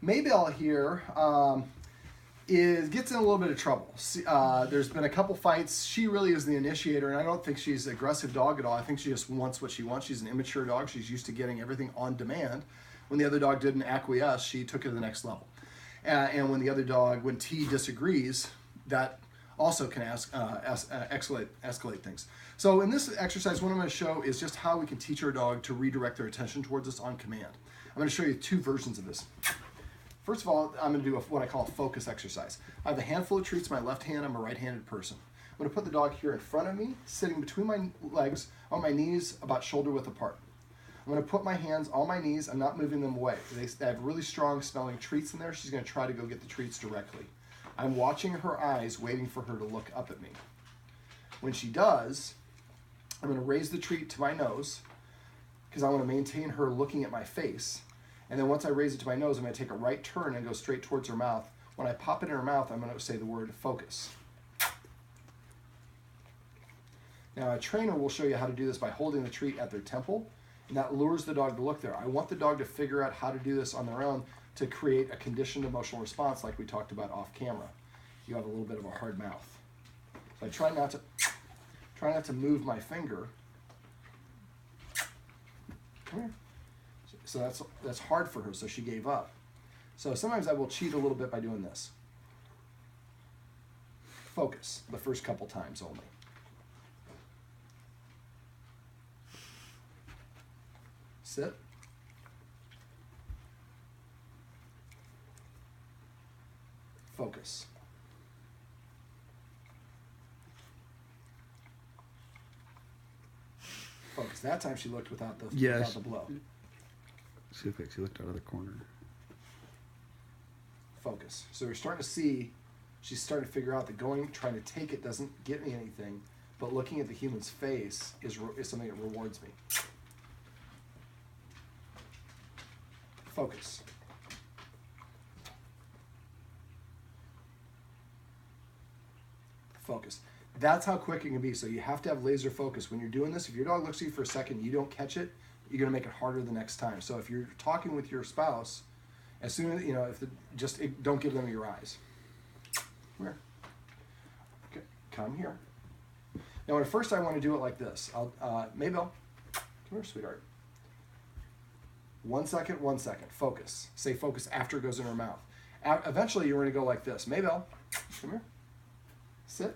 Mabel here gets in a little bit of trouble. There's been a couple fights. She really is the initiator, and I don't think she's an aggressive dog at all. I think she just wants what she wants. She's an immature dog. She's used to getting everything on demand. When the other dog didn't acquiesce, she took it to the next level. And when the other dog, when T disagrees, that also can escalate things. So in this exercise, what I'm going to show is just how we can teach our dog to redirect their attention towards us on command. I'm going to show you two versions of this. First of all, I'm going to do what I call a focus exercise. I have a handful of treats in my left hand. I'm a right-handed person. I'm going to put the dog here in front of me, sitting between my legs, on my knees, about shoulder width apart. I'm going to put my hands on my knees. I'm not moving them away. They have really strong smelling treats in there. She's going to try to go get the treats directly. I'm watching her eyes, waiting for her to look up at me. When she does, I'm going to raise the treat to my nose because I want to maintain her looking at my face. And then once I raise it to my nose, I'm going to take a right turn and go straight towards her mouth. When I pop it in her mouth, I'm going to say the word focus. Now a trainer will show you how to do this by holding the treat at their temple, and that lures the dog to look there. I want the dog to figure out how to do this on their own to create a conditioned emotional response like we talked about off camera. You have a little bit of a hard mouth. So I try not to move my finger. Come here. So that's hard for her, so she gave up. So sometimes I will cheat a little bit by doing this. Focus the first couple times only. Sit. Focus. Focus. That time she looked without the blow. She looked like she looked out of the corner. Focus. So we're starting to see, she's starting to figure out that trying to take it doesn't get me anything, but looking at the human's face is something that rewards me. Focus. Focus. That's how quick it can be. So you have to have laser focus. When you're doing this, if your dog looks at you for a second, you don't catch it, you're going to make it harder the next time. So if you're talking with your spouse, as soon as, don't give them your eyes. Come here. Okay, come here. Now at first I want to do it like this. Mabel, come here, sweetheart. 1 second, 1 second. Focus. Say focus after it goes in her mouth. Eventually you're going to go like this. Mabel, come here. Sit.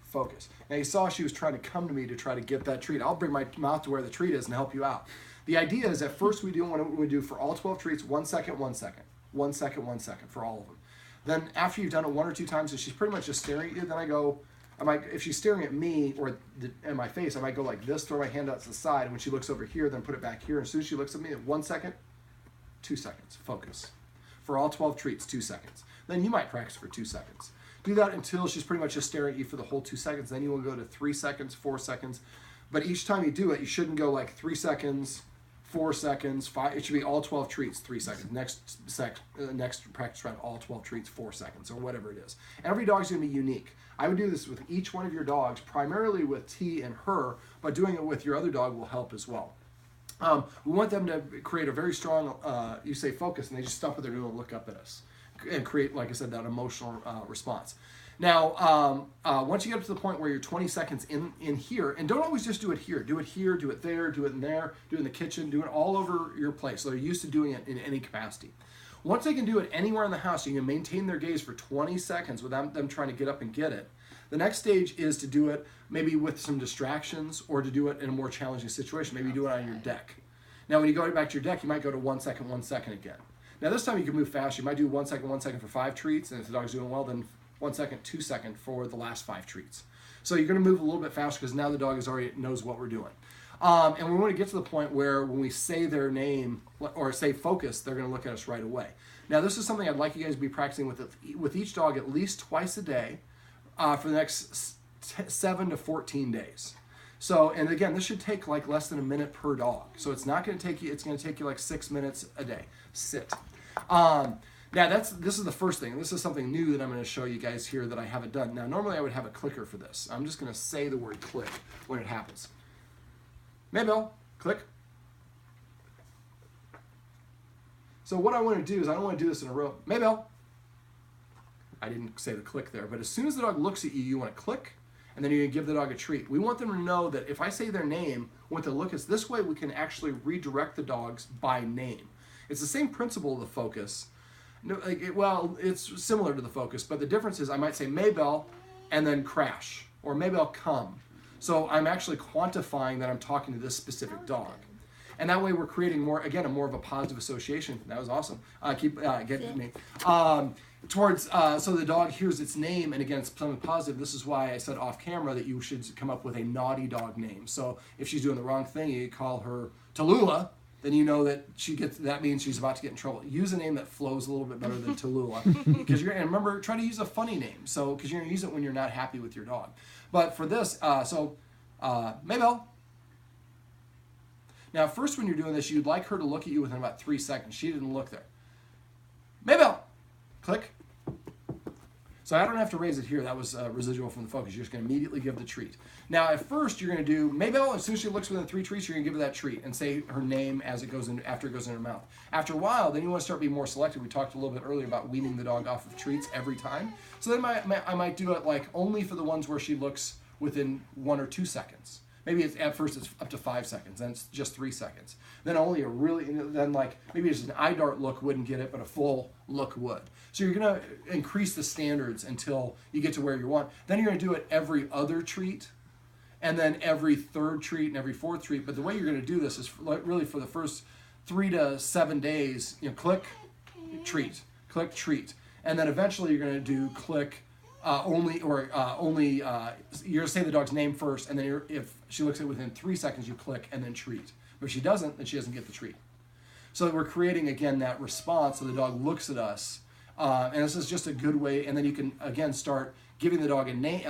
Focus. Now you saw she was trying to come to me to try to get that treat. I'll bring my mouth to where the treat is and help you out. The idea is at first we do for all 12 treats, 1 second, 1 second. 1 second, 1 second for all of them. Then after you've done it 1 or 2 times and she's pretty much just staring at you, then if she's staring at me or in my face, I might go like this, throw my hand out to the side, and when she looks over here, then put it back here. And as soon as she looks at me, 1 second, 2 seconds, focus. For all 12 treats, 2 seconds. Then you might practice for 2 seconds. Do that until she's pretty much just staring at you for the whole 2 seconds. Then you will go to 3 seconds, 4 seconds. But each time you do it, you shouldn't go like 3 seconds, 4 seconds, 5. It should be all 12 treats, 3 seconds. Next practice round, all 12 treats, 4 seconds, or whatever it is. Every dog's going to be unique. I would do this with each one of your dogs, primarily with T and her, but doing it with your other dog will help as well. We want them to create a very strong, you say focus, and they just stop what they're doing and look up at us and create, like I said, that emotional response. Now, once you get up to the point where you're 20 seconds in here, and don't always just do it here, do it there, do it in there, do it in the kitchen, do it all over your place. So they're used to doing it in any capacity. Once they can do it anywhere in the house, you can maintain their gaze for 20 seconds without them trying to get up and get it. The next stage is to do it maybe with some distractions or to do it in a more challenging situation. Maybe do it on your deck. Now, when you go back to your deck, you might go to 1 second, 1 second again. Now, this time you can move fast. You might do 1 second, 1 second for 5 treats, and if the dog's doing well, then 1 second, 2 second for the last 5 treats. So you're going to move a little bit faster because now the dog already knows what we're doing. And we want to get to the point where when we say their name or say focus, they're going to look at us right away. Now, this is something I'd like you guys to be practicing with each dog at least twice a day for the next 7 to 14 days. So, and again, this should take like less than a minute per dog. So it's not going to take you, it's going to take you like 6 minutes a day. Sit. Now this is the first thing. This is something new that I'm going to show you guys here that I haven't done. Now normally I would have a clicker for this. I'm just going to say the word click when it happens. Mabel, click. So what I want to do is I don't want to do this in a row. Mabel. I didn't say the click there, but as soon as the dog looks at you, you want to click, and then you're going to give the dog a treat. We want them to know that if I say their name, what the look is, this way we can actually redirect the dogs by name. It's the same principle of the focus. No, well, it's similar to the focus, but the difference is I might say Mabel and then crash, or Mabel come. So I'm actually quantifying that I'm talking to this specific dog. And that way we're creating more of a positive association. That was awesome. Keep getting me. So the dog hears its name, and again, it's something positive. This is why I said off camera that you should come up with a naughty dog name. So if she's doing the wrong thing, you call her Tallulah, then you know that that means she's about to get in trouble. Use a name that flows a little bit better than Tallulah, because and remember, try to use a funny name. So because you're going to use it when you're not happy with your dog. But for this, Mabel. Now, first when you're doing this, you'd like her to look at you within about 3 seconds. She didn't look there. Mabel, click. So I don't have to raise it here. That was residual from the focus. You're just going to immediately give the treat. Now, at first, you're going to do Mabel. As soon as she looks within 3 treats, you're going to give her that treat and say her name as it goes in, after it goes in her mouth. After a while, then you want to start being more selective. We talked a little bit earlier about weaning the dog off of treats every time. So then I might do it like only for the ones where she looks within 1 or 2 seconds. Maybe at first it's up to 5 seconds, then it's just 3 seconds. Then only maybe just an eye dart look wouldn't get it, but a full look would. So you're going to increase the standards until you get to where you want. Then you're going to do it every other treat, and then every 3rd treat and every 4th treat. But the way you're going to do this is really for the first 3 to 7 days, click, treat, and then eventually you're going to do click. You're going to say the dog's name first, and then if she looks at it within 3 seconds, you click and then treat. But if she doesn't, then she doesn't get the treat. So we're creating, again, that response so the dog looks at us. And this is just a good way, and then you can, again, start giving the dog a name,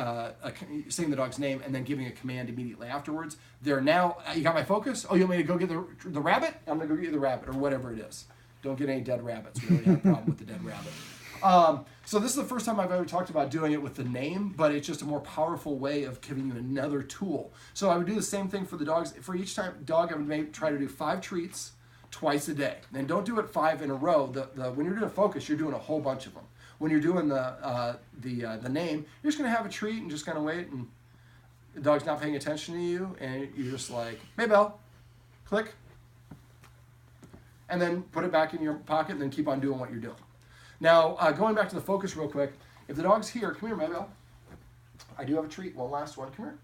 saying the dog's name, and then giving a command immediately afterwards. They're now, you got my focus? Oh, you want me to go get the rabbit? I'm going to go get you the rabbit, or whatever it is. Don't get any dead rabbits. We really have a problem with the dead rabbit. So this is the first time I've ever talked about doing it with the name, but it's just a more powerful way of giving you another tool. So I would do the same thing for the dogs. For each dog, I would try to do 5 treats twice a day. And don't do it 5 in a row. When you're doing a focus, you're doing a whole bunch of them. When you're doing the name, you're just going to have a treat and just kind of wait, and the dog's not paying attention to you, and you're just like, Mabel, click, and then put it back in your pocket, and then keep on doing what you're doing. Now, going back to the focus real quick, if the dog's here, come here, Mabel. I do have a treat, one last one, come here.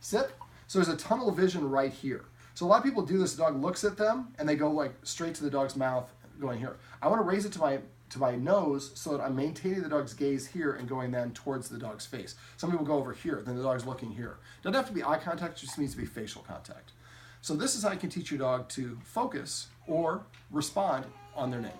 Sit. So there's a tunnel vision right here. So a lot of people do this, the dog looks at them, and they go like straight to the dog's mouth going here. I want to raise it to my nose so that I'm maintaining the dog's gaze here and going then towards the dog's face. Some people go over here, then the dog's looking here. Doesn't have to be eye contact, it just needs to be facial contact. So this is how you can teach your dog to focus or respond on their name.